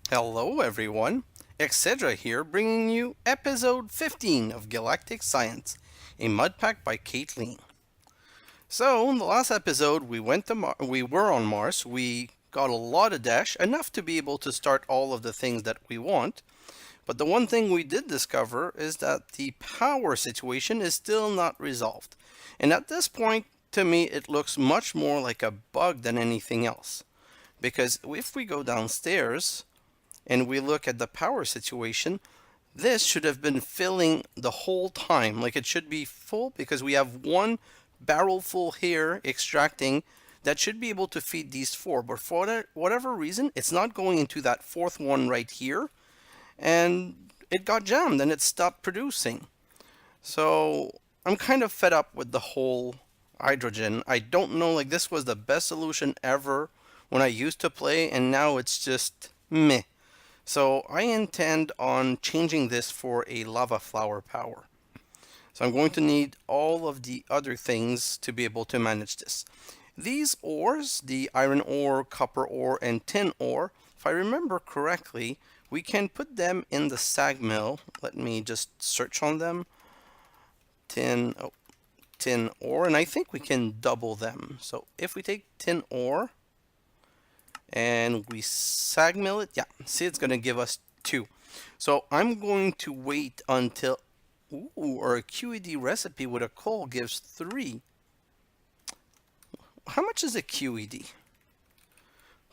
Hello everyone, xHedra here bringing you episode 15 of Galactic Science, a mud pack by Caitlin. So, in the last episode we were on Mars, we got a lot of Desh, enough to be able to start all of the things that we want, but the one thing we did discover is that the power situation is still not resolved. And at this point, to me, it looks much more like a bug than anything else. Because if we go downstairs, and we look at the power situation, this should have been filling the whole time. Like it should be full because we have one barrel full here extracting that should be able to feed these four. But for whatever reason, it's not going into that fourth one right here. And it got jammed and it stopped producing. So I'm kind of fed up with the whole hydrogen. I don't know, like this was the best solution ever when I used to play, and now it's just meh. So I intend on changing this for a lava flower power. So I'm going to need all of the other things to be able to manage this. These ores, the iron ore, copper ore, and tin ore, if I remember correctly, we can put them in the SAG Mill. Let me just search on them. Tin ore, and I think we can double them. So if we take tin ore, and we SAG mill it. Yeah, see, it's gonna give us 2. So I'm going to wait until, or a QED recipe with a coal gives 3. How much is a QED?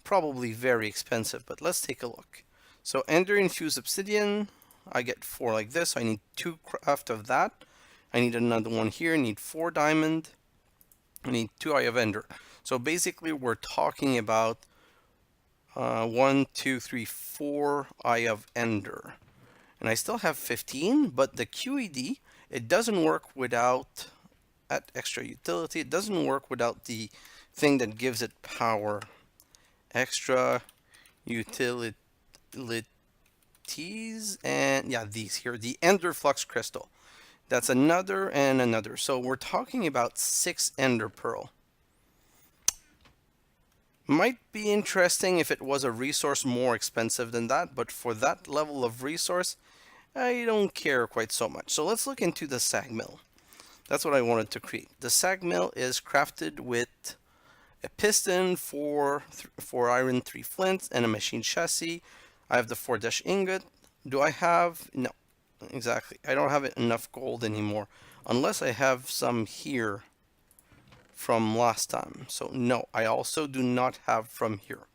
Probably very expensive, but let's take a look. So ender infused obsidian, I get 4 like this. So I need 2 craft of that. I need another one here. I need 4 diamond. I need 2 eye of ender. So basically we're talking about 1, 2, 3, 4 Eye of Ender. And I still have 15, but the QED, it doesn't work without, at extra utility, it doesn't work without the thing that gives it power. Extra utilities, and yeah, these here, the Ender Flux Crystal. That's another and another. So we're talking about 6 Ender Pearl. Might be interesting if it was a resource more expensive than that, but for that level of resource, I don't care quite so much. So let's look into the SAG mill. That's what I wanted to create. The SAG mill is crafted with a piston, 4 iron, 3 flints, and a machine chassis. I have the 4 Desh ingot. Do I have? No, exactly. I don't have enough gold anymore, unless I have some here from last time. So no, I also do not have from here.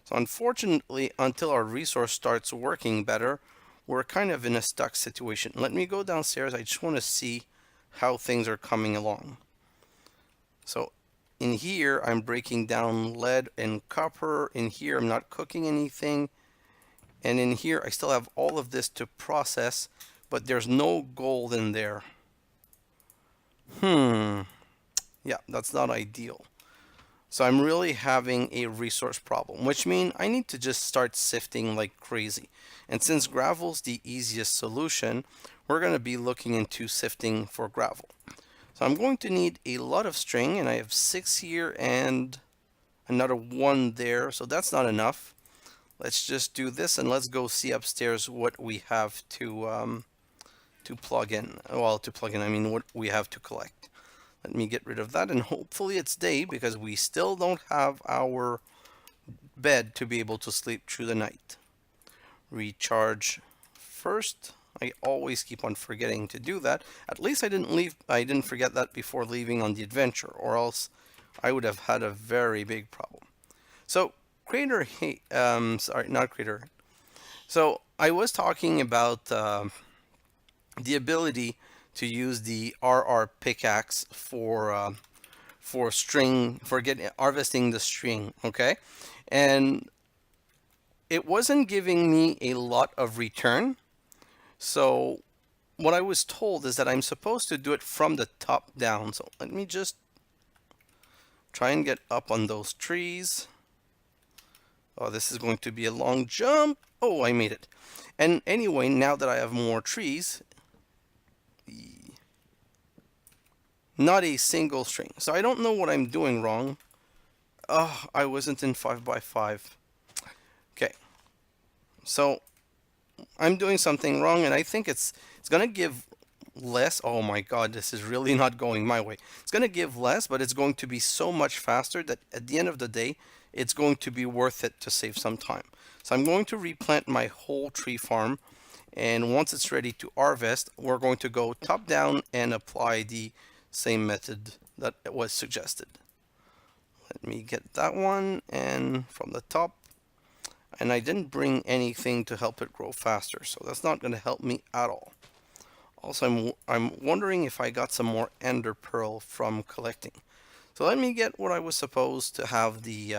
So unfortunately, until our resource starts working better, we're kind of in a stuck situation. Let me go downstairs. I just want to see how things are coming along. So in here, I'm breaking down lead and copper. In here, I'm not cooking anything. And in here, I still have all of this to process, but there's no gold in there. Yeah, that's not ideal. So I'm really having a resource problem, which means I need to just start sifting like crazy. And since gravel's the easiest solution, we're going to be looking into sifting for gravel. So I'm going to need a lot of string, and I have 6 here and another 1 there, so that's not enough. Let's just do this and let's go see upstairs what we have to plug in. Well, to plug in, I mean what we have to collect. Let me get rid of that, and hopefully it's day because we still don't have our bed to be able to sleep through the night. Recharge first. I always keep on forgetting to do that. At least I didn't forget that before leaving on the adventure, or else I would have had a very big problem. So, Crater, sorry, not Crater. So, I was talking about the ability to use the RR pickaxe for string, for getting harvesting the string, okay? And it wasn't giving me a lot of return. So what I was told is that I'm supposed to do it from the top down. So let me just try and get up on those trees. Oh, this is going to be a long jump. Oh, I made it. And anyway, now that I have more trees, not a single string. So I don't know what I'm doing wrong. Oh, I wasn't in 5x5. Okay. So I'm doing something wrong, and I think it's gonna give less. Oh my god, this is really not going my way. It's gonna give less, but it's going to be so much faster that at the end of the day, it's going to be worth it to save some time. So I'm going to replant my whole tree farm, and once it's ready to harvest, we're going to go top down and apply the same method that was suggested. Let me get that one, and from the top, and I didn't bring anything to help it grow faster, so that's not going to help me at all. Also, I'm wondering if I got some more ender pearl from collecting. So let me get what I was supposed to have, the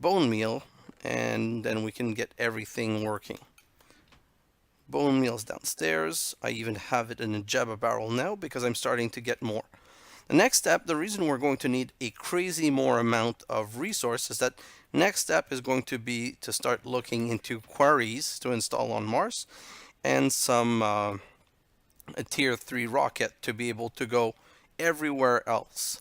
bone meal, and then we can get everything working. Bone meal's downstairs. I even have it in a jabba barrel now because I'm starting to get more. The next step, the reason we're going to need a crazy more amount of resources, that next step is going to be to start looking into quarries to install on Mars, and some a tier 3 rocket to be able to go everywhere else.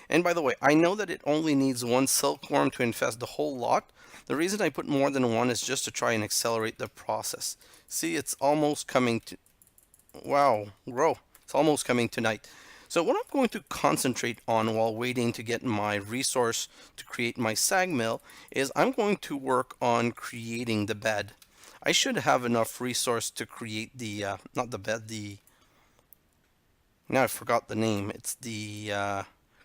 And by the way, I know that it only needs one silkworm to infest the whole lot. The reason I put more than one is just to try and accelerate the process. See, it's almost coming to... Wow, grow. It's almost coming tonight. So what I'm going to concentrate on while waiting to get my resource to create my SAG mill is I'm going to work on creating the bed. I should have enough resource to create the, not the bed, the... Now I forgot the name. It's the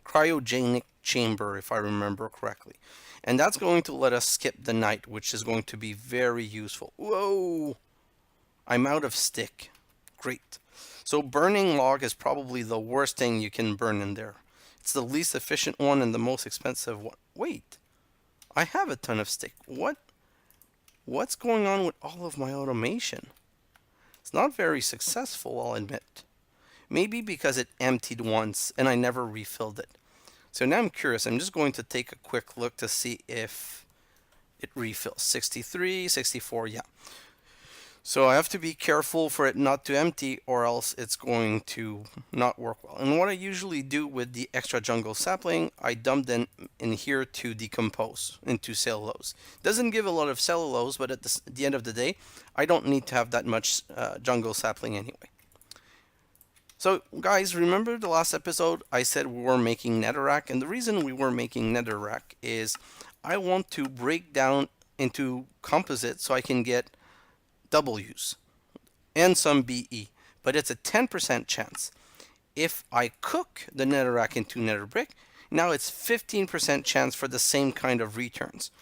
Cryogenic Chamber, if I remember correctly. And that's going to let us skip the night, which is going to be very useful. Whoa! I'm out of stick. Great. So burning log is probably the worst thing you can burn in there. It's the least efficient one and the most expensive one. Wait. I have a ton of stick. What's going on with all of my automation? It's not very successful, I'll admit. Maybe because it emptied once and I never refilled it. So now I'm curious. I'm just going to take a quick look to see if it refills. 63, 64, yeah. So I have to be careful for it not to empty, or else it's going to not work well. And what I usually do with the extra jungle sapling, I dump them in here to decompose into cellulose. Doesn't give a lot of cellulose, but at the end of the day, I don't need to have that much jungle sapling anyway. So guys, remember the last episode I said we were making Netherrack, and the reason we were making Netherrack is I want to break down into composite so I can get W's and some BE, but it's a 10% chance. If I cook the Netherrack into Netherbrick, now it's 15% chance for the same kind of returns.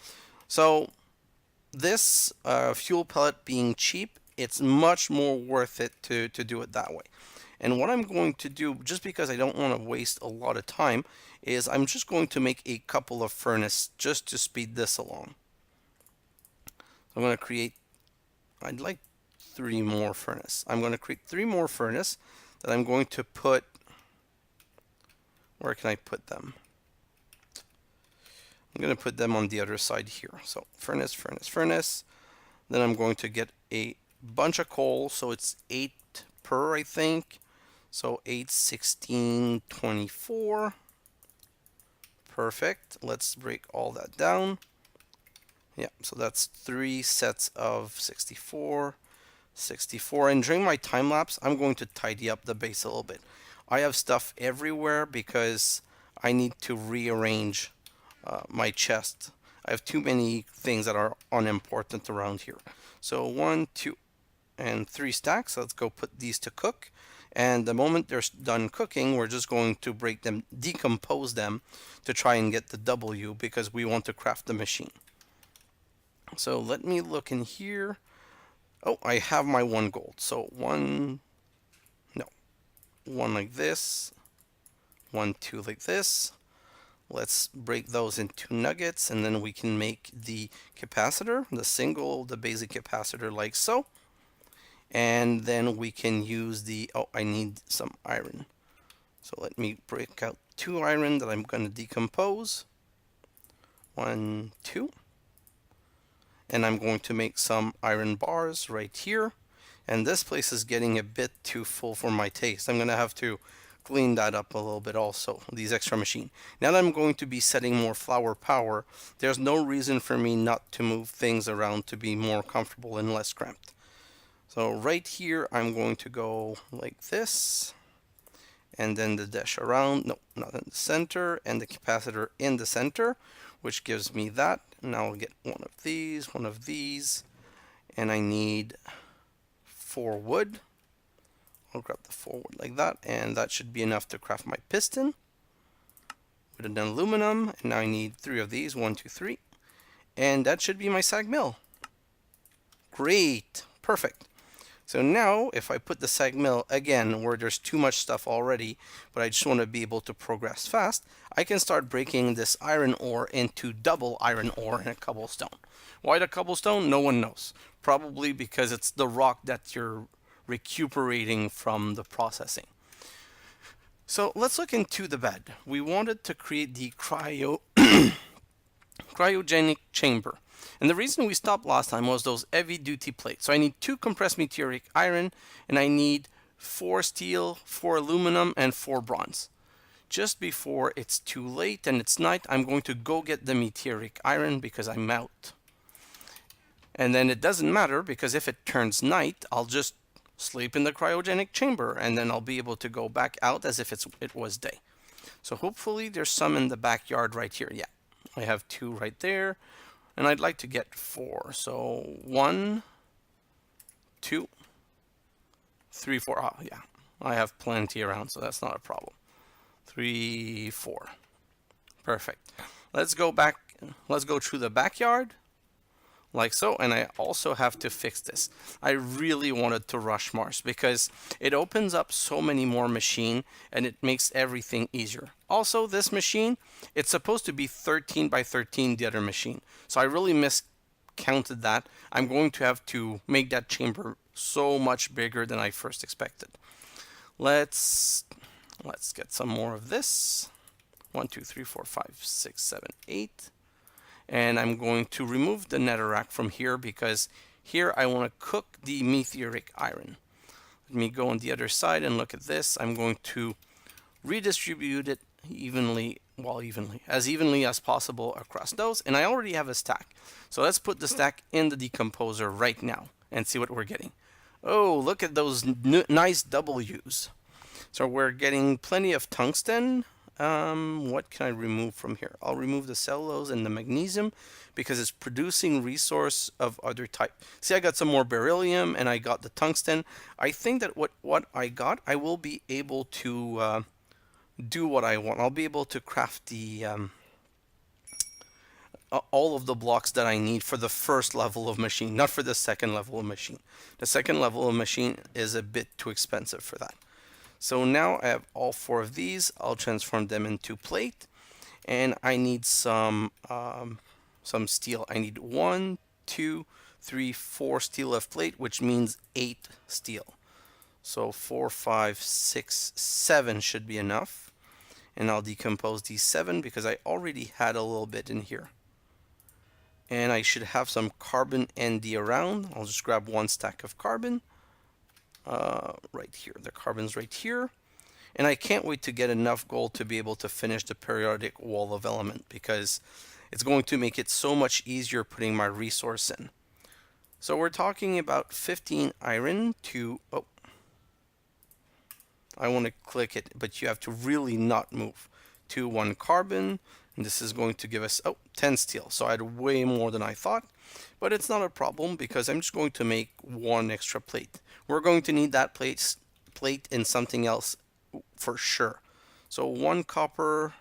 So this fuel pellet being cheap, it's much more worth it to do it that way. And what I'm going to do, just because I don't want to waste a lot of time, is I'm just going to make a couple of furnaces just to speed this along. I'm going to create, I'd like 3 more furnace. I'm going to create 3 more furnace that I'm going to put, where can I put them? I'm going to put them on the other side here. So furnace, furnace, furnace. Then I'm going to get a bunch of coal, so it's 8 per, I think. So 8, 16, 24. Perfect. Let's break all that down. Yeah, so that's 3 sets of 64, 64. And during my time lapse, I'm going to tidy up the base a little bit. I have stuff everywhere because I need to rearrange my chest. I have too many things that are unimportant around here. So 1, 2, and 3 stacks. Let's go put these to cook. And the moment they're done cooking, we're just going to break them, decompose them to try and get the W because we want to craft the machine. So let me look in here. Oh, I have my 1 gold. So 1 like this, 1, 2 like this. Let's break those into nuggets, and then we can make the capacitor, the basic capacitor like so. And then we can use the, oh, I need some iron. So let me break out 2 iron that I'm going to decompose. 1, 2. And I'm going to make some iron bars right here. And this place is getting a bit too full for my taste. I'm going to have to clean that up a little bit also, these extra machine. Now that I'm going to be setting more flour power, there's no reason for me not to move things around to be more comfortable and less cramped. So right here, I'm going to go like this, and then the Desh around, no, not in the center, and the capacitor in the center, which gives me that. Now I'll get one of these, and I need 4 wood. I'll grab the 4 wood like that, and that should be enough to craft my piston with an aluminum. And now I need 3 of these, 1, 2, 3, and that should be my SAG Mill. Great, perfect. So now if I put the SAG Mill again where there's too much stuff already, but I just want to be able to progress fast, I can start breaking this iron ore into double iron ore and a cobblestone. Why the cobblestone? No one knows. Probably because it's the rock that you're recuperating from the processing. So let's look into the bed. We wanted to create the cryogenic chamber. And the reason we stopped last time was those heavy duty plates. So I need 2 compressed meteoric iron, and I need 4 steel, 4 aluminum, and 4 bronze. Just before it's too late and it's night, I'm going to go get the meteoric iron because I'm out. And then it doesn't matter, because if it turns night, I'll just sleep in the cryogenic chamber, and then I'll be able to go back out as if it was day. So hopefully there's some in the backyard right here. Yeah, I have 2 right there, and I'd like to get 4. So 1, 2, 3, 4. Oh yeah, I have plenty around, so that's not a problem. 3, 4. Perfect. Let's go back. Let's go through the backyard like so, and I also have to fix this. I really wanted to rush Mars because it opens up so many more machine and it makes everything easier. Also, this machine, it's supposed to be 13 by 13, the other machine. So I really miscounted that. I'm going to have to make that chamber so much bigger than I first expected. Let's get some more of this. 1, 2, 3, 4, 5, 6, 7, 8. And I'm going to remove the netherrack from here because here I want to cook the meteoric iron. Let me go on the other side and look at this. I'm going to redistribute it as evenly as possible across those. And I already have a stack. So let's put the stack in the decomposer right now and see what we're getting. Oh, look at those nice W's. So we're getting plenty of tungsten. What can I remove from here? I'll remove the cellulose and the magnesium because it's producing resource of other type. See, I got some more beryllium and I got the tungsten. I think that what I got, I will be able to do what I want. I'll be able to craft the all of the blocks that I need for the first level of machine, not for the second level of machine. The second level of machine is a bit too expensive for that. So now I have all 4 of these. I'll transform them into plate, and I need some steel. I need 1, 2, 3, 4 steel of plate, which means 8 steel. So 4, 5, 6, 7 should be enough. And I'll decompose these 7 because I already had a little bit in here. And I should have some carbon ND around. I'll just grab 1 stack of carbon. Right here, the carbon's right here, and I can't wait to get enough gold to be able to finish the periodic wall of element because it's going to make it so much easier putting my resource in. So we're talking about 15 iron to, oh, I want to click it, but you have to really not move, to 1 carbon, and this is going to give us, 10 steel. So I had way more than I thought, but it's not a problem because I'm just going to make 1 extra plate. We're going to need that plate in something else for sure. So 1 copper,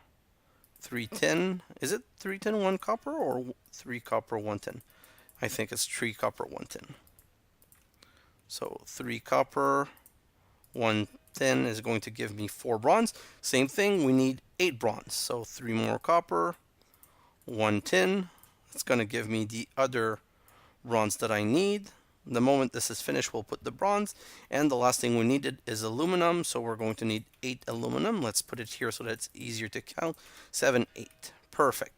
3 tin. Is it 3 tin, 1 copper, or 3 copper, 1 tin? I think it's 3 copper, 1 tin. So 3 copper, 1 tin is going to give me 4 bronze. Same thing, we need 8 bronze. So 3 more copper, 1 tin. It's going to give me the other bronze that I need. The moment this is finished, we'll put the bronze. And the last thing we needed is aluminum. So we're going to need 8 aluminum. Let's put it here so that it's easier to count. 7, 8. Perfect.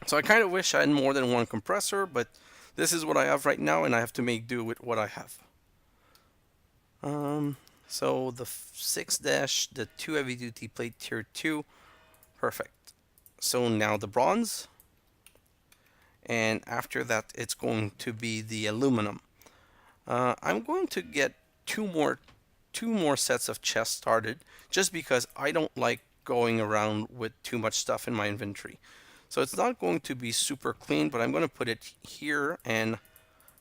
So I kind of wish I had more than 1 compressor, but this is what I have right now, and I have to make do with what I have. So the 6 dash, the 2 heavy duty plate tier 2, perfect. So now the bronze, and after that it's going to be the aluminum. I'm going to get two more sets of chests started, just because I don't like going around with too much stuff in my inventory. So it's not going to be super clean, but I'm going to put it here, and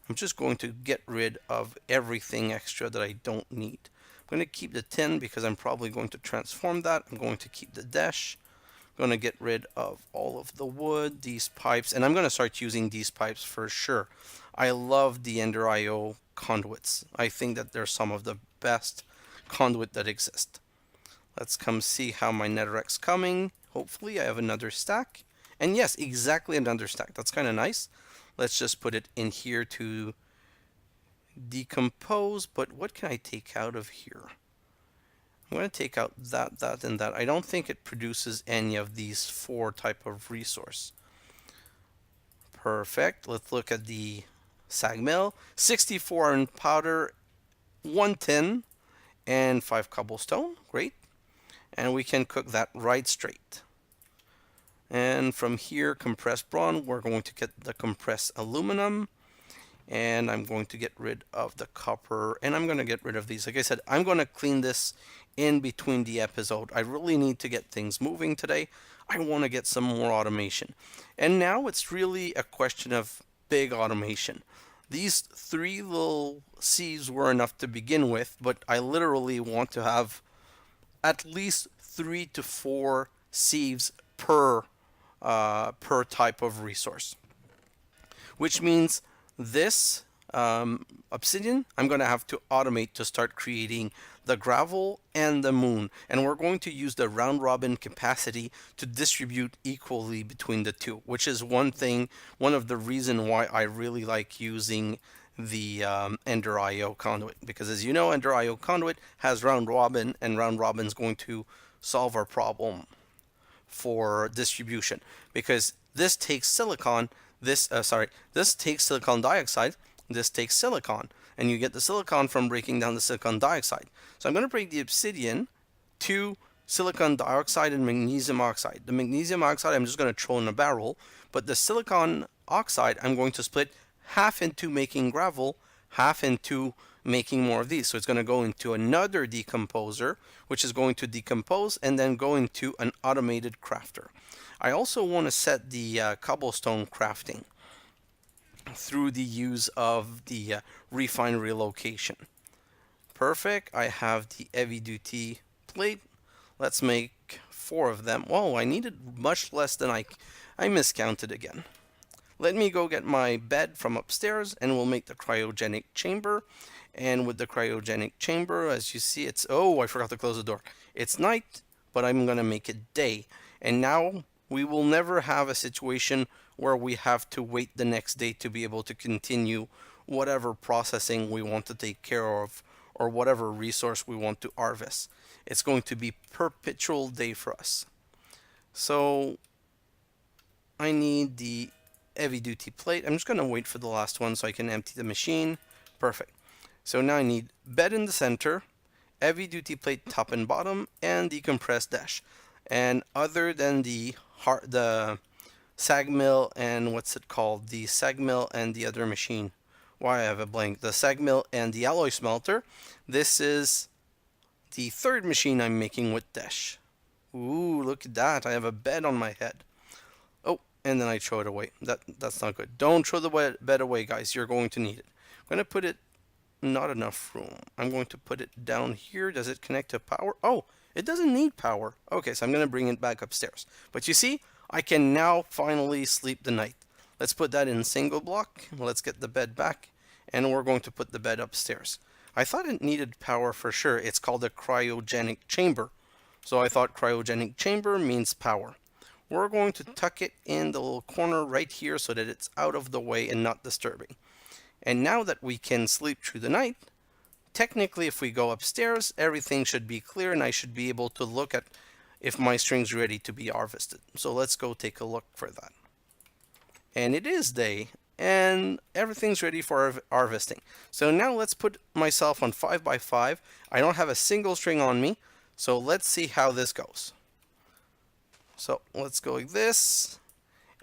I'm just going to get rid of everything extra that I don't need. I'm going to keep the tin because I'm probably going to transform that. I'm going to keep the Desh. I'm going to get rid of all of the wood, these pipes, and I'm going to start using these pipes for sure. I love the Ender IO conduits. I think that they're some of the best conduit that exist. Let's come see how my Netherrack's coming. Hopefully I have another stack. And yes, exactly another stack. That's kind of nice. Let's just put it in here to decompose. But what can I take out of here? I'm going to take out that, that, and that. I don't think it produces any of these 4 type of resource. Perfect. Let's look at the SAG Mill. 64 iron powder, 1 tin, and 5 cobblestone. Great. And we can cook that right straight. And from here, compressed bronze, we're going to get the compressed aluminum. And I'm going to get rid of the copper. And I'm going to get rid of these. Like I said, I'm going to clean this in between the episode. I really need to get things moving today. I want to get some more automation. And now it's really a question of big automation. These 3 little sieves were enough to begin with, but I literally want to have at least 3 to 4 sieves per type of resource, which means this obsidian I'm going to have to automate to start creating the gravel and the moon, and we're going to use the round robin capacity to distribute equally between the two, which is one of the reason why I really like using the Ender IO conduit, because as you know, Ender IO conduit has round robin, and round robin is going to solve our problem for distribution, because this takes silicon, this takes silicon dioxide, this takes silicon, and you get the silicon from breaking down the silicon dioxide. So I'm going to break the obsidian to silicon dioxide and magnesium oxide. The magnesium oxide I'm just going to throw in a barrel, but the silicon oxide I'm going to split half into making gravel, half into making more of these. So it's going to go into another decomposer, which is going to decompose and then go into an automated crafter. I also want to set the cobblestone crafting through the use of the refinery location. Perfect. I have the heavy duty plate. Let's make 4 of them. Whoa, I needed much less than I miscounted again. Let me go get my bed from upstairs and we'll make the cryogenic chamber. And with the cryogenic chamber, as you see, it's... Oh, I forgot to close the door. It's night, but I'm going to make it day. And now we will never have a situation where we have to wait the next day to be able to continue whatever processing we want to take care of or whatever resource we want to harvest. It's going to be perpetual day for us. So I need the heavy duty plate. I'm just going to wait for the last one so I can empty the machine. Perfect. So now I need bed in the center, heavy duty plate top and bottom, and the compressed dash. And other than the SAG Mill and what's it called? The SAG Mill and the other machine. Why I have a blank. The SAG Mill and the alloy smelter. This is the 3rd machine I'm making with Desh. Ooh, look at that. I have a bed on my head. Oh, and then I throw it away. That's not good. Don't throw the bed away, guys. You're going to need it. I'm going to put it... Not enough room. I'm going to put it down here. Does it connect to power? Oh, it doesn't need power. Okay, so I'm going to bring it back upstairs. But you see, I can now finally sleep the night. Let's put that in single block. Let's get the bed back. And we're going to put the bed upstairs. I thought it needed power for sure. It's called a cryogenic chamber. So I thought cryogenic chamber means power. We're going to tuck it in the little corner right here so that it's out of the way and not disturbing. And now that we can sleep through the night, technically if we go upstairs, everything should be clear and I should be able to look at if my string's ready to be harvested. So let's go take a look for that. And it is day. and everything's ready for harvesting. So now let's put myself on 5 by 5. I don't have a single string on me, so let's see how this goes. So let's go like this,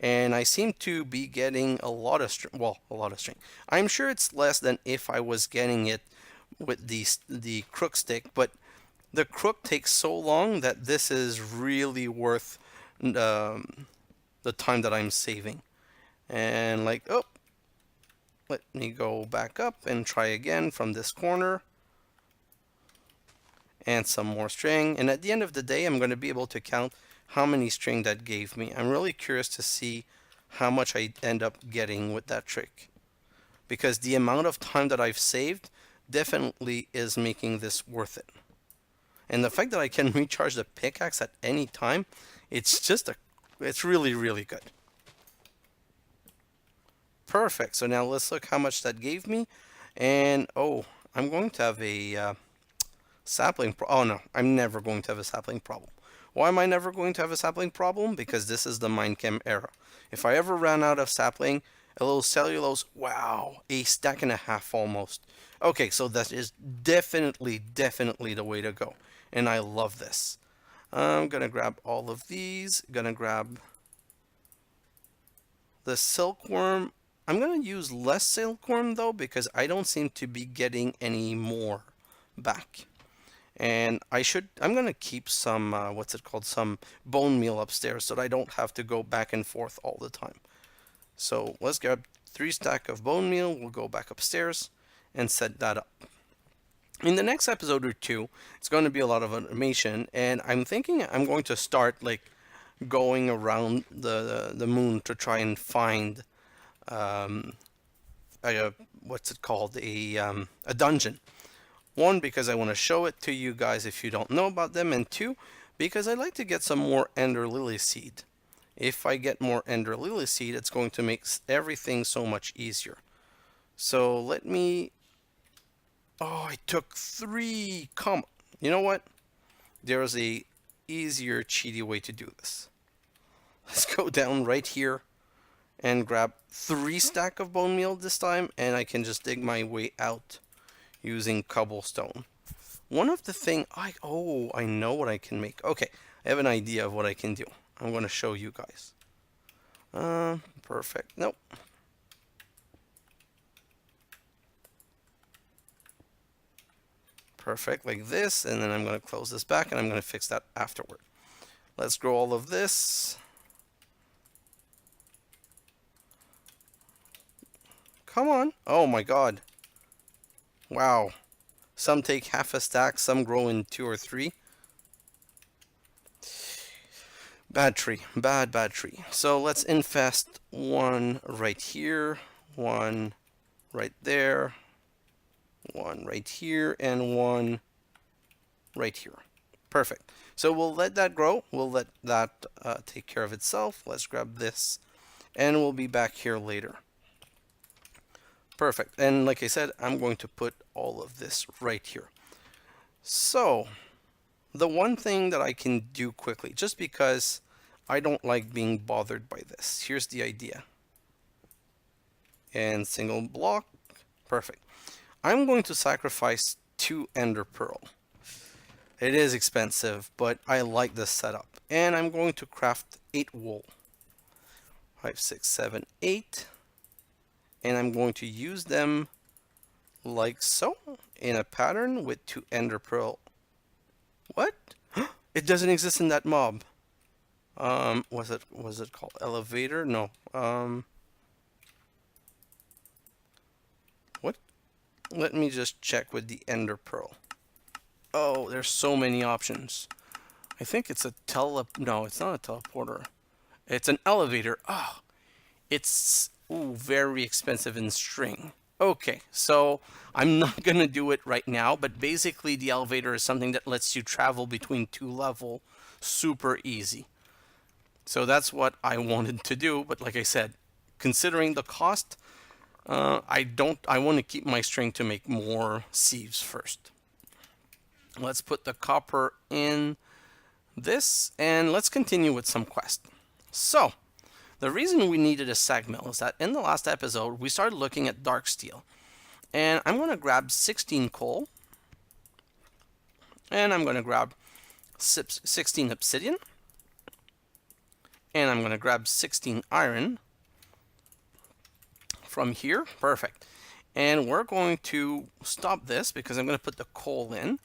and I seem to be getting a lot of string. Well, a lot of string. I'm sure it's less than if I was getting it with the crook stick, but the crook takes so long that this is really worth the time that I'm saving. And like, oh, let me go back up and try again from this corner. And some more string. And at the end of the day, I'm going to be able to count how many string that gave me. I'm really curious to see how much I end up getting with that trick. Because the amount of time that I've saved definitely is making this worth it. And the fact that I can recharge the pickaxe at any time, it's really, really good. Perfect. So now let's look how much that gave me. And oh, I'm going to have a sapling oh no, I'm never going to have a sapling problem. Why am I never going to have a sapling problem? Because this is the Minechem era. If I ever ran out of sapling, a little cellulose, wow, a stack and a half almost. Okay, so that is definitely the way to go. And I love this. I'm gonna grab all of these, gonna grab the silkworm. I'm gonna use less silkworm though, because I don't seem to be getting any more back. And I'm gonna keep some, what's it called, some bone meal upstairs so that I don't have to go back and forth all the time. So let's grab 3 stacks of bone meal, we'll go back upstairs and set that up. In the next episode or two, it's going to be a lot of automation, and I'm thinking I'm going to start like going around the moon to try and find what's it called, a dungeon. One, because I want to show it to you guys if you don't know about them, and two, because I'd like to get some more Ender Lily seed. If I get more Ender Lily seed, it's going to make everything so much easier. So let me... Oh, I took 3. Come, you know what? There's a easier, cheaty way to do this. Let's go down right here and grab 3 stacks of bone meal this time, and I can just dig my way out using cobblestone. One of the thing I know what I can make. Okay, I have an idea of what I can do. I'm going to show you guys. Perfect. Nope. Perfect, like this, and then I'm going to close this back and I'm going to fix that afterward. Let's grow all of this. Come on. Oh my god. Wow. Some take half a stack, some grow in 2 or 3. Bad tree. Bad tree. So let's infest 1 right here, 1 right there, 1 right here, and 1 right here. Perfect. So we'll let that grow. We'll let that take care of itself. Let's grab this, and we'll be back here later. Perfect. And like I said, I'm going to put all of this right here. So the one thing that I can do quickly, just because I don't like being bothered by this, here's the idea. And single block. Perfect. I'm going to sacrifice 2 ender pearl. It is expensive, but I like this setup. And I'm going to craft 8 wool. 5, 6, 7, 8. And I'm going to use them like so in a pattern with 2 ender pearl. What? It doesn't exist in that mob. Was it called elevator? No. What? Let me just check with the ender pearl. Oh, there's so many options. I think it's a no, it's not a teleporter. It's an elevator. Oh, it's very expensive in string. Okay, so I'm not gonna do it right now, but basically the elevator is something that lets you travel between 2 levels super easy. So that's what I wanted to do, but like I said, considering the cost, I want to keep my string to make more sieves first. Let's put the copper in this, and let's continue with some quest. So, The reason we needed a SAG mill is that in the last episode, we started looking at dark steel. And I'm going to grab 16 coal. And I'm going to grab 16 obsidian. And I'm going to grab 16 iron from here. Perfect. And we're going to stop this because I'm going to put the coal in.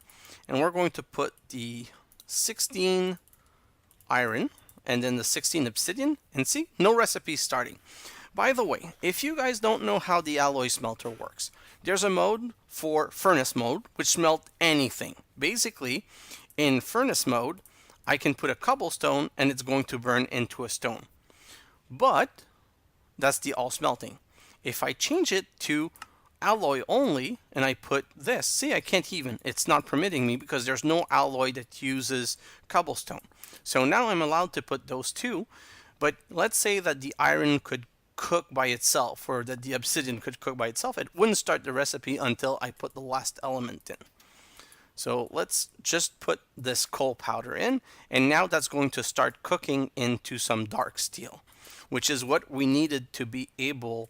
And we're going to put the 16 iron and then the 16 obsidian. And see, no recipe starting. By the way, if you guys don't know how the alloy smelter works, there's a mode for furnace mode, which smelt anything. Basically, in furnace mode, I can put a cobblestone and it's going to burn into a stone. But that's the all smelting. If I change it to alloy only and I put this, see, I can't even, it's not permitting me because there's no alloy that uses cobblestone. So now I'm allowed to put those two, but let's say that the iron could cook by itself or that the obsidian could cook by itself. It wouldn't start the recipe until I put the last element in. So let's just put this coal powder in, and now that's going to start cooking into some dark steel, which is what we needed to be able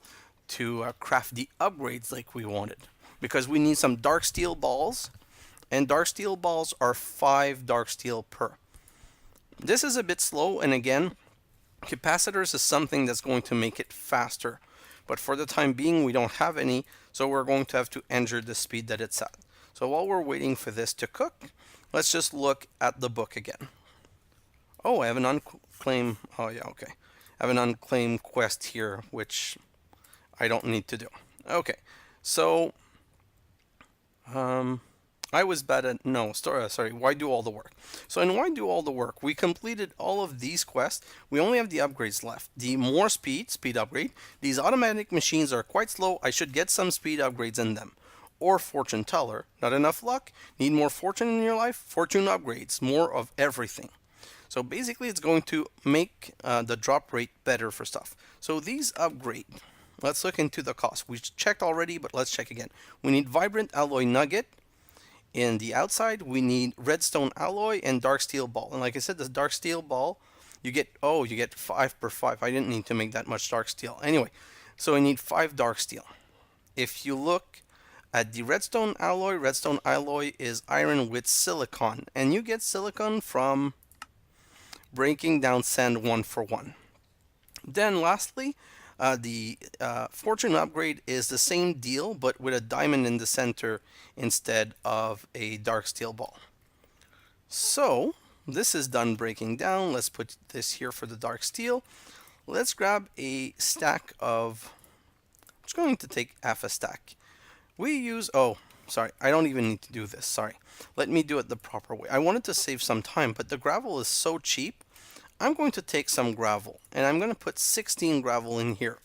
to craft the upgrades like we wanted, because we need some dark steel balls, and dark steel balls are 5 dark steel per. This is a bit slow, and again, capacitors is something that's going to make it faster, but for the time being we don't have any, so we're going to have to enter the speed that it's at. So while we're waiting for this to cook, let's just look at the book again. Oh, I have an unclaimed, oh yeah, okay. I have an unclaimed quest here, which I don't need to do. Okay, so I was bad at, no, sorry, why do all the work? So in why do all the work, we completed all of these quests. We only have the upgrades left. The more speed upgrade. These automatic machines are quite slow. I should get some speed upgrades in them. Or fortune teller. Not enough luck? Need more fortune in your life? Fortune upgrades. More of everything. So basically it's going to make the drop rate better for stuff. So these upgrade. Let's look into the cost. We checked already, but let's check again. We need vibrant alloy nugget. In the outside, we need redstone alloy and dark steel ball. And like I said, the dark steel ball, you get 5 per 5. I didn't need to make that much dark steel. Anyway, so I need 5 dark steel. If you look at the redstone alloy is iron with silicon. And you get silicon from breaking down sand 1 for 1. Then lastly, the fortune upgrade is the same deal, but with a diamond in the center instead of a dark steel ball. So this is done breaking down. Let's put this here for the dark steel. Let's grab a stack of, I'm just going to take half a stack. We use, oh, sorry, I don't even need to do this, sorry. Let me do it the proper way. I wanted to save some time, but the gravel is so cheap. I'm going to take some gravel, and I'm going to put 16 gravel in here.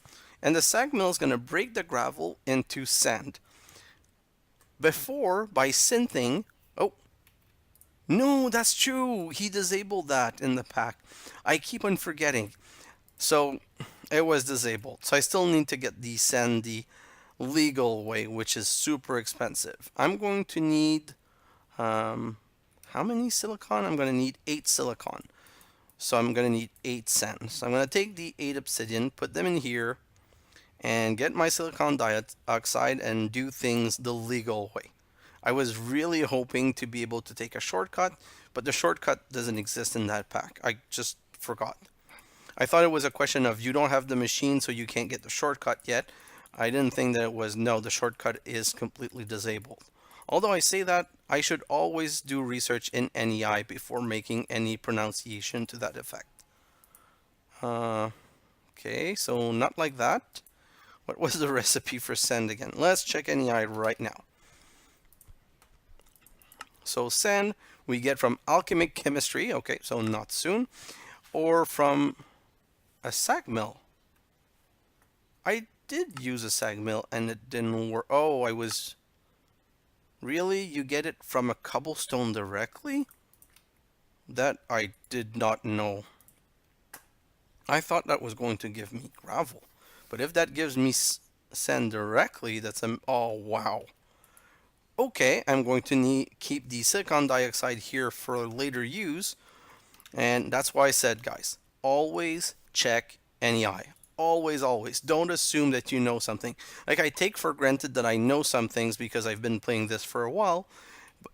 And the SAG mill is going to break the gravel into sand. Before, by synthing, oh, no, that's true. He disabled that in the pack. I keep on forgetting. So, it was disabled. So I still need to get the sand the legal way, which is super expensive. I'm going to need, how many silicon? I'm going to need 8 silicon. So I'm going to need 8 sand. So I'm going to take the 8 obsidian, put them in here, and get my silicon dioxide and do things the legal way. I was really hoping to be able to take a shortcut, but the shortcut doesn't exist in that pack. I just forgot. I thought it was a question of you don't have the machine so you can't get the shortcut yet. I didn't think that it was, no, the shortcut is completely disabled. Although I say that, I should always do research in NEI before making any pronunciation to that effect. Okay, so not like that. What was the recipe for sand again? Let's check NEI right now. So sand we get from alchemic chemistry, okay, so not soon, or from a SAG mill. I did use a SAG mill and it didn't work. Oh, I was... Really? You get it from a cobblestone directly? That I did not know. I thought that was going to give me gravel. But if that gives me sand directly, that's a... Oh, wow. Okay, I'm going to keep the silicon dioxide here for later use. And that's why I said, guys, always check any eye. Always, always. Don't assume that you know something. Like, I take for granted that I know some things because I've been playing this for a while,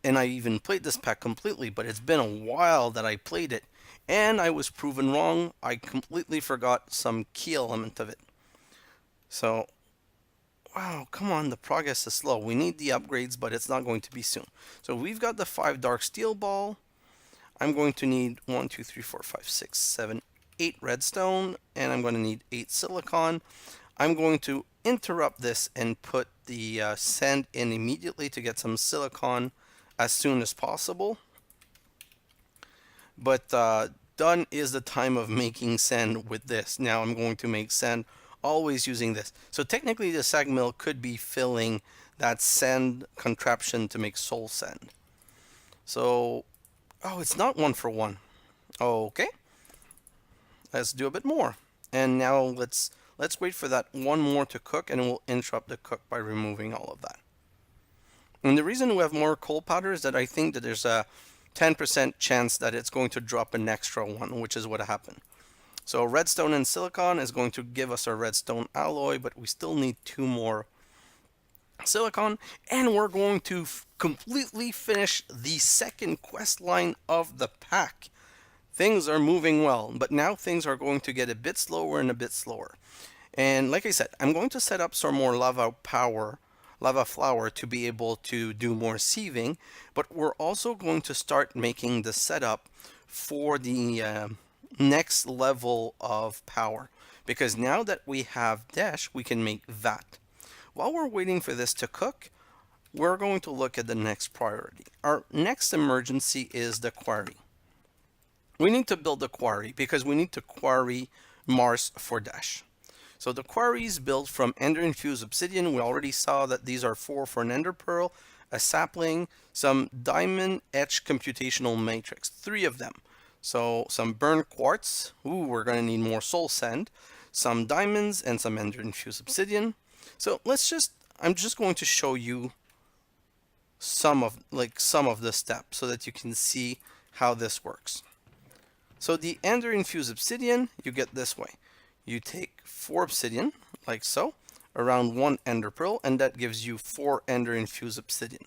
and I even played this pack completely, but it's been a while that I played it, and I was proven wrong. I completely forgot some key element of it. So, wow, come on, the progress is slow. We need the upgrades, but it's not going to be soon. So we've got the 5 dark steel ball. I'm going to need 1, 2, 3, 4, 5, 6, 7, 8 redstone, and I'm going to need 8 silicon. I'm going to interrupt this and put the sand in immediately to get some silicon as soon as possible. But done is the time of making sand with this. Now I'm going to make sand always using this. So technically the SAG Mill could be filling that sand contraption to make soul sand. So, oh, it's not 1 for 1. Okay, let's do a bit more. And now let's wait for that one more to cook, and we'll interrupt the cook by removing all of that. And the reason we have more coal powder is that I think that there's a 10% chance that it's going to drop an extra one, which is what happened. So redstone and silicon is going to give us a redstone alloy, but we still need 2 more silicon, and we're going to completely finish the second quest line of the pack. Things are moving well, but now things are going to get a bit slower and a bit slower. And like I said, I'm going to set up some more lava flour to be able to do more sieving, but we're also going to start making the setup for the next level of power, because now that we have Desh, we can make that. While we're waiting for this to cook, we're going to look at the next priority. Our next emergency is the quarry. We need to build the quarry because we need to quarry Mars for Desh. So the quarry is built from ender infused obsidian. We already saw that these are 4 for an ender pearl, a sapling, some diamond etched computational matrix, 3 of them. So some burnt quartz. Ooh, we're going to need more soul sand. Some diamonds and some ender infused obsidian. So I'm just going to show you some of the steps so that you can see how this works. So the ender infused obsidian, you get this way. You take 4 obsidian, like so, around 1 ender pearl, and that gives you 4 ender infused obsidian.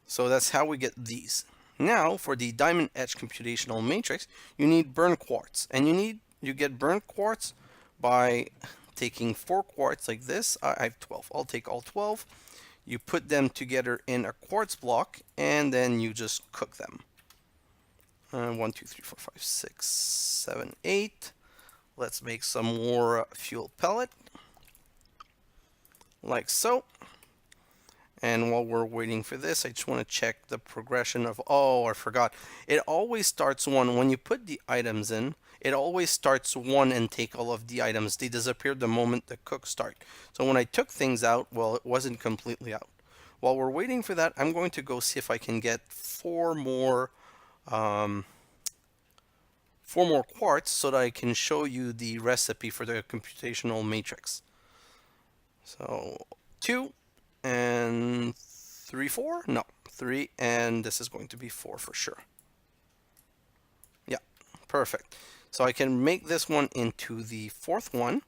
So that's how we get these. Now, for the diamond etched computational matrix, you need burnt quartz, and you get burnt quartz by taking 4 quartz like this. I have 12. I'll take all 12. You put them together in a quartz block, and then you just cook them. 1, 2, 3, 4, 5, 6, 7, 8. Let's make some more fuel pellet, like so. And while we're waiting for this, I just want to check the progression of, oh, I forgot. It always starts 1. When you put the items in, it always starts 1 and take all of the items. They disappear the moment the cook start. So when I took things out, well, it wasn't completely out. While we're waiting for that, I'm going to go see if I can get 4 more quartz so that I can show you the recipe for the computational matrix. So 2 and 3, 4? No, 3, and this is going to be 4 for sure. Yeah, perfect. So I can make this one into the 4th one,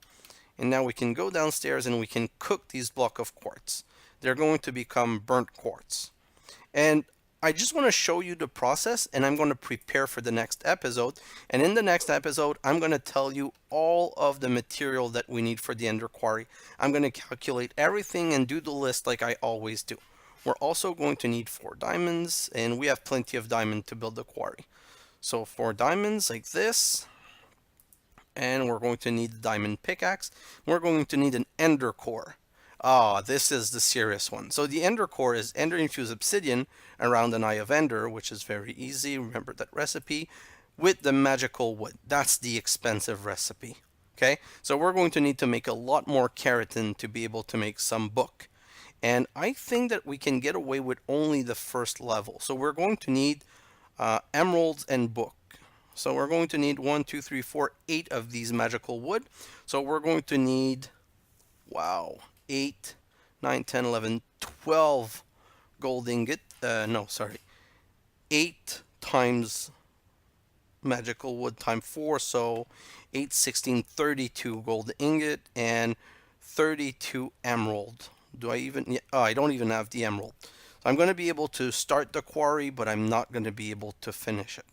and now we can go downstairs and we can cook these block of quartz. They're going to become burnt quartz. And I just want to show you the process, and I'm going to prepare for the next episode. And in the next episode, I'm going to tell you all of the material that we need for the Ender Quarry. I'm going to calculate everything and do the list like I always do. We're also going to need 4 diamonds, and we have plenty of diamond to build the quarry. So 4 diamonds like this, and we're going to need the diamond pickaxe. We're going to need an Ender core. Ah, this is the serious one. So the Ender core is Ender infused obsidian around an eye of Ender, which is very easy. Remember that recipe with the magical wood. That's the expensive recipe. Okay, so we're going to need to make a lot more keratin to be able to make some book. And I think that we can get away with only the first level. So we're going to need emeralds and book. So we're going to need 1, 2, 3, 4, 8 of these magical wood. So we're going to need, wow, 8, 9, 10, 11, 12 gold ingot. 8 times magical wood times 4, so 8, 16, 32 gold ingot, and 32 emerald. Do I even? Yeah, oh, I don't even have the emerald. So I'm going to be able to start the quarry, but I'm not going to be able to finish it.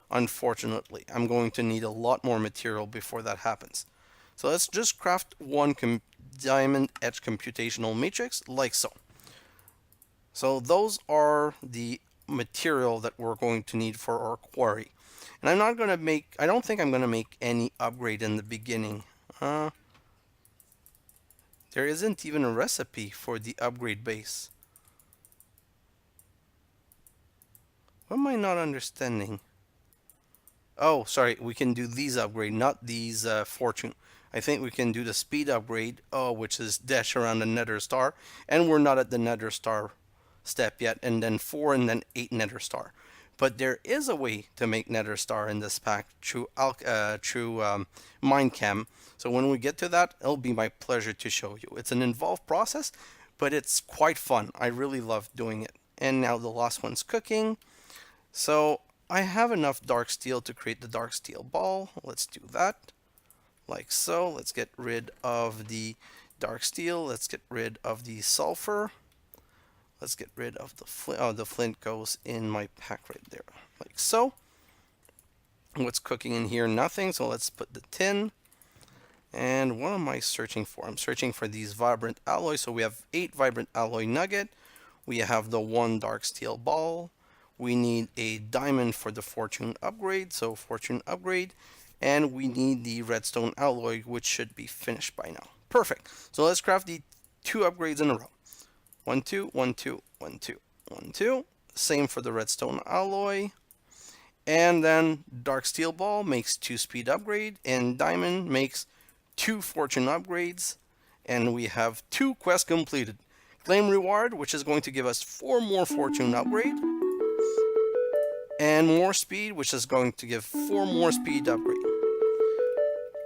Unfortunately, I'm going to need a lot more material before that happens. So let's just craft one diamond etched computational matrix like so. So those are the material that we're going to need for our quarry. And I'm not going to make, I don't think I'm going to make any upgrade in the beginning. There isn't even a recipe for the upgrade base. What am I not understanding? Oh, sorry, we can do these upgrade, not these fortune. I think we can do the speed upgrade, oh, which is dash around the nether star, and we're not at the nether star step yet, and then 4 and then 8 nether star. But there is a way to make nether star in this pack through Minecam. So when we get to that, it'll be my pleasure to show you. It's an involved process, but it's quite fun. I really love doing it. And now the last one's cooking. So I have enough dark steel to create the dark steel ball. Let's do that. Like so. Let's get rid of the dark steel. Let's get rid of the sulfur. Let's get rid of the flint. Oh, the flint goes in my pack right there. Like so. What's cooking in here? Nothing. So let's put the tin. And what am I searching for? I'm searching for these vibrant alloys. So we have 8 vibrant alloy nugget. We have the 1 dark steel ball. We need a diamond for the fortune upgrade. So fortune upgrade. And we need the redstone alloy, which should be finished by now. Perfect. So let's craft the 2 upgrades in a row. 1, 2, 1, 2, 1, 2, 1, 2. Same for the redstone alloy. And then dark steel ball makes 2 speed upgrade, and diamond makes 2 fortune upgrades. And we have 2 quests completed. Claim reward, which is going to give us 4 more fortune upgrade. And more speed, which is going to give 4 more speed upgrade.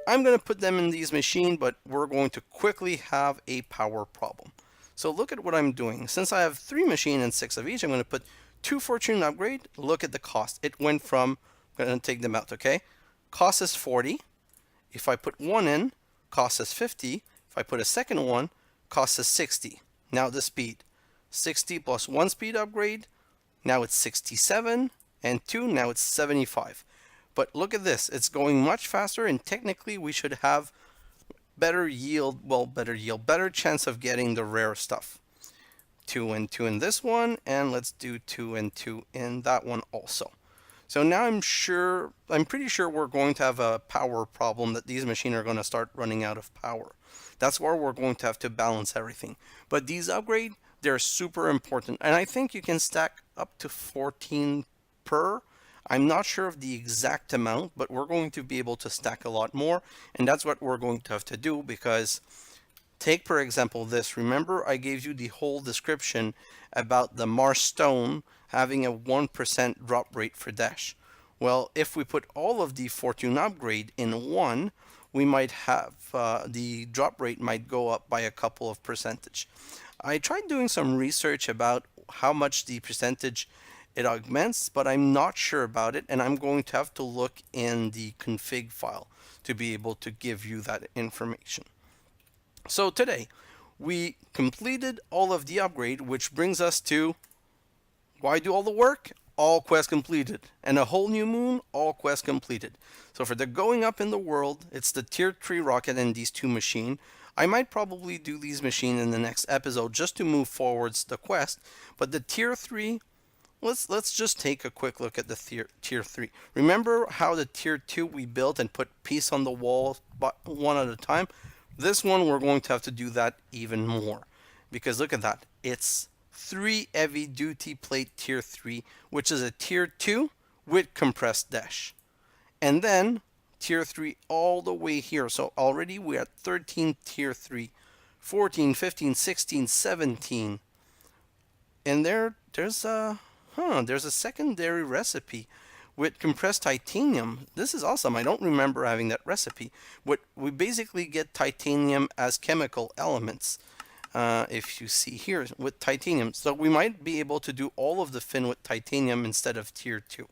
I'm going to put them in these machines, but we're going to quickly have a power problem. So look at what I'm doing. Since I have 3 machines and 6 of each, I'm going to put 2 fortune upgrade. Look at the cost. It went from, I'm going to take them out, okay? Cost is 40. If I put 1 in, cost is 50. If I put a second one, cost is 60. Now the speed. 60 plus 1 speed upgrade. Now it's 67. And 2, now it's 75. But look at this. It's going much faster, and technically we should have better yield, better chance of getting the rare stuff. 2 and 2 in this one, and let's do 2 and 2 in that one also. So now I'm pretty sure we're going to have a power problem, that these machines are going to start running out of power. That's where we're going to have to balance everything. But these upgrade, they're super important, and I think you can stack up to 14 per. I'm not sure of the exact amount, but we're going to be able to stack a lot more, and that's what we're going to have to do, because take, for example, this. Remember, I gave you the whole description about the Mars stone having a 1% drop rate for Desh. Well, if we put all of the fortune upgrade in one, we might have, the drop rate might go up by a couple of percentage. I tried doing some research about how much the percentage it augments, but I'm not sure about it, and I'm going to have to look in the config file to be able to give you that information. So today, we completed all of the upgrade, which brings us to, why do all the work? All quests completed. And a whole new moon, all quests completed. So for the going up in the world, it's the tier 3 rocket and these 2 machines. I might probably do these machines in the next episode just to move forwards the quest, but the tier 3, let's just take a quick look at the tier 3. Remember how the tier 2 we built and put piece on the wall one at a time? This one we're going to have to do that even more, because look at that. It's 3 heavy duty plate tier 3, which is a tier 2 with compressed dash. And then tier 3 all the way here. So already we're at 13 tier 3, 14, 15, 16, 17. And there's a secondary recipe with compressed titanium. This is awesome. I don't remember having that recipe. But we basically get titanium as chemical elements. If you see here with titanium. So we might be able to do all of the fin with titanium instead of tier 2.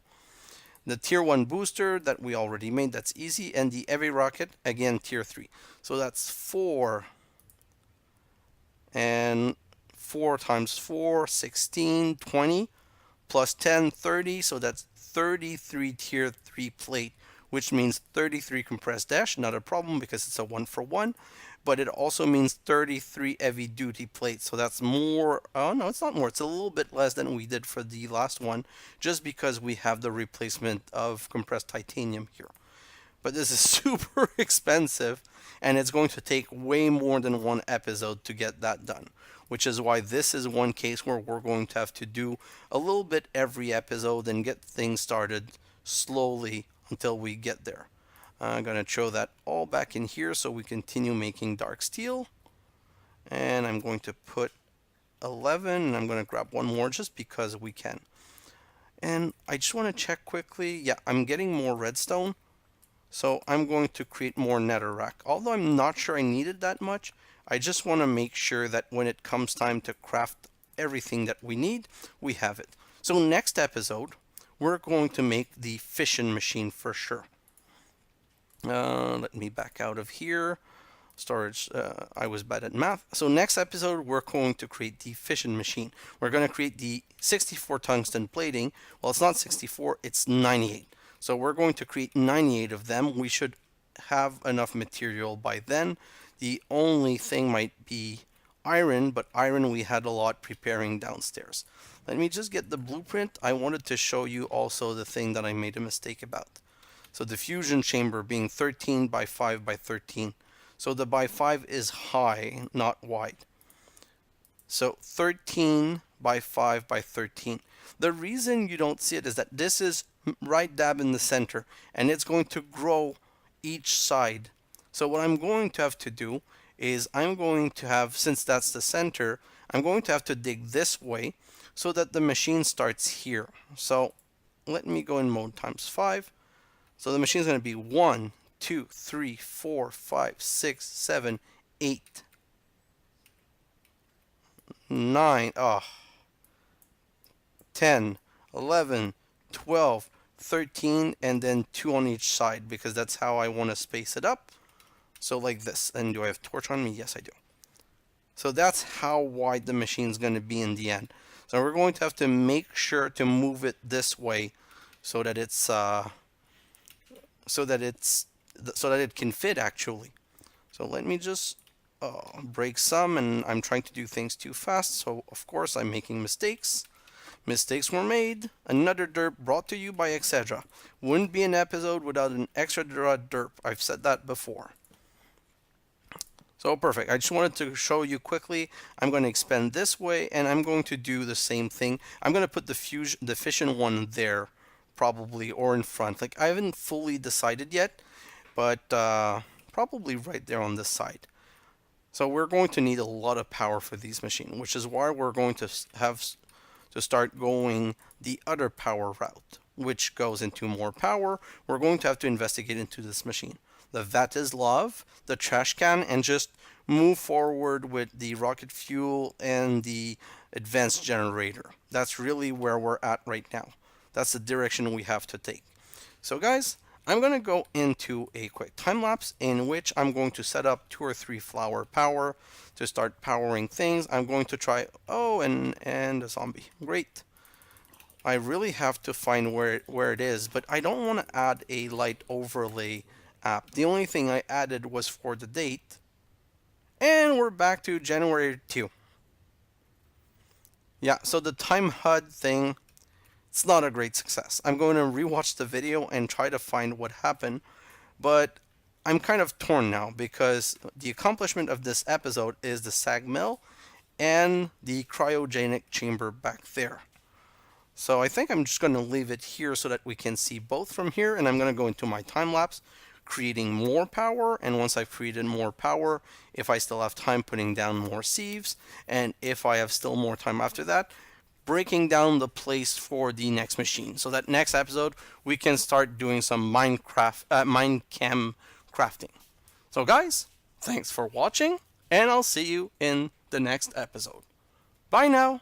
The tier 1 booster that we already made, that's easy. And the heavy rocket, again, tier 3. So that's 4. And 4 times 4, 16, 20. Plus 10, 30. So that's 33 tier 3 plate, which means 33 compressed dash. Not a problem because it's a 1-for-1. But it also means 33 heavy duty plates. So that's more. Oh, no, it's not more. It's a little bit less than we did for the last one, just because we have the replacement of compressed titanium here. But this is super expensive, and it's going to take way more than one episode to get that done. Which is why this is one case where we're going to have to do a little bit every episode and get things started slowly until we get there. I'm going to throw that all back in here so we continue making dark steel. And I'm going to put 11, and I'm going to grab one more just because we can. And I just want to check quickly. Yeah, I'm getting more redstone. So I'm going to create more Netherrack. Although I'm not sure I needed that much, I just want to make sure that when it comes time to craft everything that we need, we have it. So next episode, we're going to make the fission machine for sure. Let me back out of here. Storage, I was bad at math. So next episode, we're going to create the fission machine. We're going to create the 64 tungsten plating. Well, it's not 64, it's 98. So we're going to create 98 of them. We should have enough material by then. The only thing might be iron, but iron we had a lot preparing downstairs. Let me just get the blueprint. I wanted to show you also the thing that I made a mistake about. So the fusion chamber being 13 by 5 by 13. So the by 5 is high, not wide. So 13 by 5 by 13. The reason you don't see it is that this is right dab in the center, and it's going to grow each side. So what I'm going to have to do is I'm going to have, since that's the center, I'm going to have to dig this way so that the machine starts here. So let me go in mode times 5. So the machine is going to be 1, 2, 3, 4, 5, 6, 7, 8, 9, 10, 11, 12, 13, and then 2 on each side because that's how I want to space it up. So like this. And do I have torch on me? Yes, I do. So that's how wide the machine is going to be in the end. So we're going to have to make sure to move it this way so that it's so that it can fit actually. So let me just break some, and I'm trying to do things too fast, so of course I'm making mistakes. Mistakes were made. Another derp brought to you by xHedra. Wouldn't be an episode without an xHedra derp. I've said that before. So perfect. I just wanted to show you quickly. I'm going to expand this way, and I'm going to do the same thing. I'm going to put the fission one there, probably, or in front. Like, I haven't fully decided yet, but probably right there on this side. So we're going to need a lot of power for these machines, which is why we're going to have to start going the other power route, which goes into more power. We're going to have to investigate into this machine. The vat is love, the trash can, and just move forward with the rocket fuel and the advanced generator. That's really where we're at right now. That's the direction we have to take. So guys, I'm going to go into a quick time lapse in which I'm going to set up 2 or 3 flower power to start powering things. I'm going to try, and a zombie. Great. I really have to find where it is, but I don't want to add a light overlay app. The only thing I added was for the date. And we're back to January 2. Yeah, so the time HUD thing, it's not a great success. I'm going to rewatch the video and try to find what happened, but I'm kind of torn now because the accomplishment of this episode is the SAG Mill and the Cryogenic Chamber back there. So I think I'm just going to leave it here so that we can see both from here, and I'm going to go into my time lapse, creating more power, and once I've created more power, if I still have time, putting down more sieves, and if I have still more time after that, breaking down the place for the next machine. So that next episode, we can start doing some Minecam crafting. So guys, thanks for watching, and I'll see you in the next episode. Bye now!